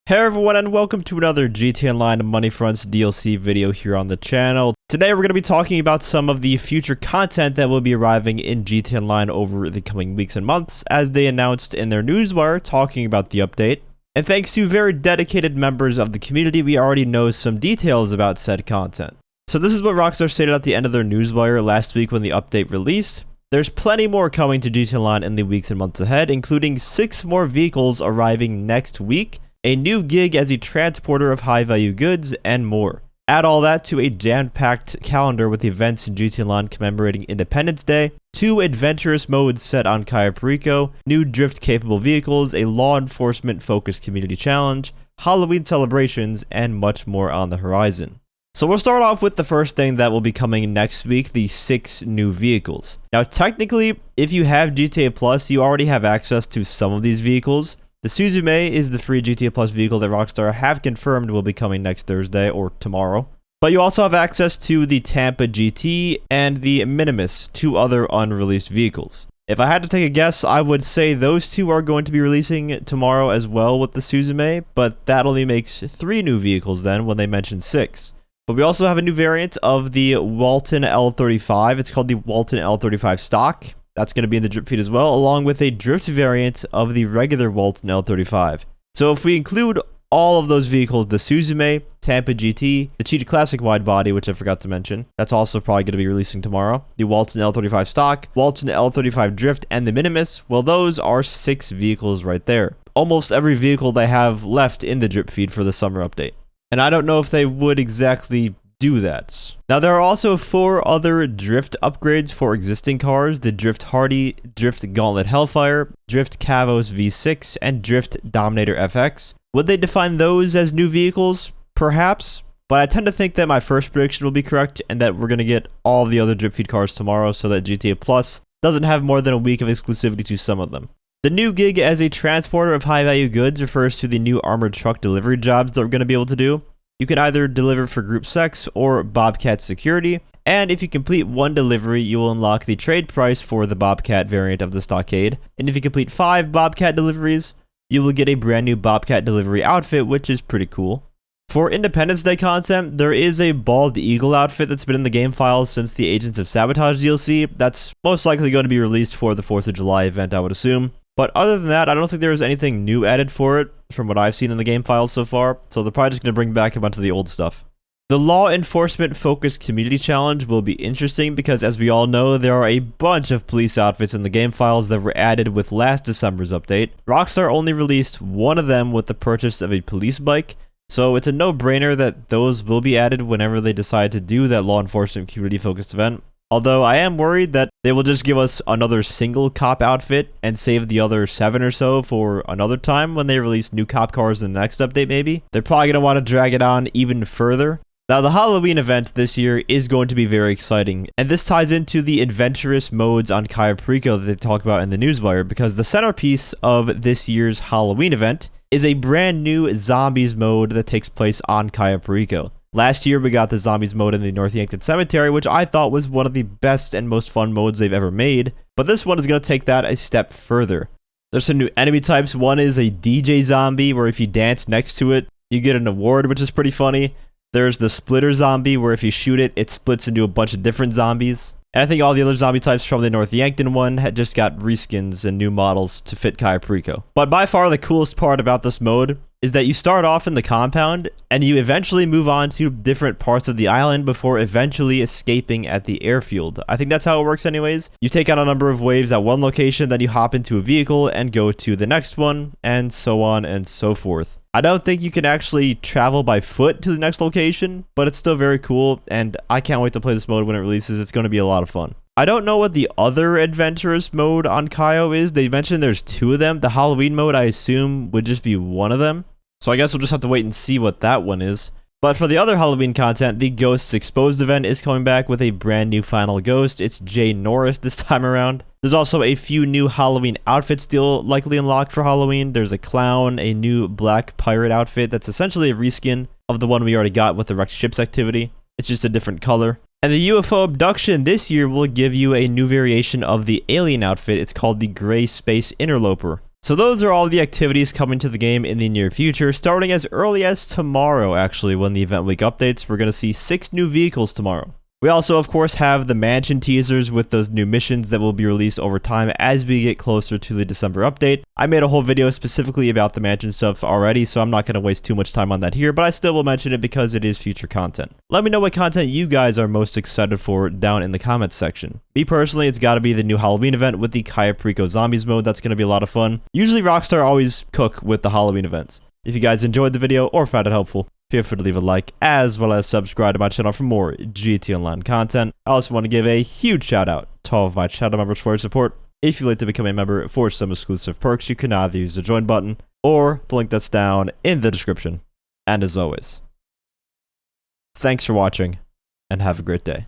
Hey everyone, and welcome to another gtaonline Money Fronts DLC video here on the channel. Today we're going to be talking about some of the future content that will be arriving in gtaonline over the coming weeks and months, as they announced in their newswire talking about the update. And thanks to very dedicated members of the community, we already know some details about said content. So this is what Rockstar stated at the end of their newswire last week when the update released. There's plenty more coming to gtaonline in the weeks and months ahead, including 6 more vehicles arriving next week, a new gig as a transporter of high-value goods, and more. Add all that to a jam-packed calendar with events in gtaonline commemorating Independence Day, 2 adventurous modes set on Cayo Perico, new drift-capable vehicles, a law enforcement-focused community challenge, Halloween celebrations, and much more on the horizon. So we'll start off with the first thing that will be coming next week, the 6 new vehicles. Now technically, if you have GTA Plus, you already have access to some of these vehicles. The Suzume is the free GTA Plus vehicle that Rockstar have confirmed will be coming next Thursday or tomorrow. But you also have access to the Tampa GT and the Minimus, 2 other unreleased vehicles. If I had to take a guess, I would say those 2 are going to be releasing tomorrow as well with the Suzume, but that only makes 3 new vehicles then when they mention 6. But we also have a new variant of the Walton L35. It's called the Walton L35 Stock. That's going to be in the drip feed as well, along with a drift variant of the regular Walton L35. So if we include all of those vehicles, the Suzume, Tampa GT, the Cheetah Classic wide body, which I forgot to mention, that's also probably going to be releasing tomorrow, the Walton L35 Stock, Walton L35 Drift, and the Minimus, well, those are 6 vehicles right there. Almost every vehicle they have left in the drip feed for the summer update. And I don't know if they would exactly do that. Now there are also 4 other drift upgrades for existing cars: the Drift Hardy, Drift Gauntlet Hellfire, Drift Kavos V6, and Drift Dominator FX. Would they define those as new vehicles? Perhaps, but I tend to think that my first prediction will be correct and that we're going to get all the other drip feed cars tomorrow so that GTA Plus doesn't have more than a week of exclusivity to some of them. The new gig as a transporter of high-value goods refers to the new armored truck delivery jobs that we're going to be able to do. You can either deliver for Group Sex or Bobcat Security, and if you complete 1 delivery, you will unlock the trade price for the Bobcat variant of the Stockade, and if you complete 5 Bobcat deliveries, you will get a brand new Bobcat delivery outfit, which is pretty cool. For Independence Day content, there is a Bald Eagle outfit that's been in the game files since the Agents of Sabotage DLC. That's most likely going to be released for the 4th of July event, I would assume. But other than that, I don't think there was anything new added for it from what I've seen in the game files so far, so they're probably just going to bring back a bunch of the old stuff. The law enforcement focused community challenge will be interesting because, as we all know, there are a bunch of police outfits in the game files that were added with last December's update. Rockstar only released 1 of them with the purchase of a police bike, so it's a no-brainer that those will be added whenever they decide to do that law enforcement community focused event. Although I am worried that they will just give us another single cop outfit and save the other 7 or so for another time when they release new cop cars in the next update maybe. They're probably going to want to drag it on even further. Now the Halloween event this year is going to be very exciting, and this ties into the adventurous modes on Cayo Perico that they talk about in the newswire, because the centerpiece of this year's Halloween event is a brand new zombies mode that takes place on Cayo Perico. Last year, we got the Zombies mode in the North Yankton Cemetery, which I thought was one of the best and most fun modes they've ever made, but this one is going to take that a step further. There's some new enemy types. One is a DJ zombie, where if you dance next to it, you get an award, which is pretty funny. There's the Splitter zombie, where if you shoot it, it splits into a bunch of different zombies. And I think all the other zombie types from the North Yankton one had just got reskins and new models to fit Cayo Perico. But by far the coolest part about this mode is that you start off in the compound and you eventually move on to different parts of the island before eventually escaping at the airfield. I think that's how it works anyways. You take out a number of waves at one location, then you hop into a vehicle and go to the next one, and so on and so forth. I don't think you can actually travel by foot to the next location, but it's still very cool, and I can't wait to play this mode when it releases. It's going to be a lot of fun. I don't know what the other adventurous mode on Cayo is. They mentioned there's 2 of them. The Halloween mode, I assume, would just be one of them. So I guess we'll just have to wait and see what that one is. But for the other Halloween content, the Ghosts Exposed event is coming back with a brand new final ghost. It's Jay Norris this time around. There's also a few new Halloween outfits still likely unlocked for Halloween. There's a clown, a new black pirate outfit that's essentially a reskin of the one we already got with the wrecked ships activity. It's just a different color. And the UFO abduction this year will give you a new variation of the alien outfit. It's called the Gray Space Interloper. So those are all the activities coming to the game in the near future, starting as early as tomorrow actually. When the event week updates, we're going to see 6 new vehicles tomorrow. We also, of course, have the mansion teasers with those new missions that will be released over time as we get closer to the December update. I made a whole video specifically about the mansion stuff already, so I'm not going to waste too much time on that here, but I still will mention it because it is future content. Let me know what content you guys are most excited for down in the comments section. Me personally, it's got to be the new Halloween event with the Cayo Perico Zombies mode. That's going to be a lot of fun. Usually Rockstar always cook with the Halloween events. If you guys enjoyed the video or found it helpful, feel free to leave a like, as well as subscribe to my channel for more GT Online content. I also want to give a huge shout out to all of my channel members for your support. If you'd like to become a member for some exclusive perks, you can either use the join button or the link that's down in the description. And as always, thanks for watching and have a great day.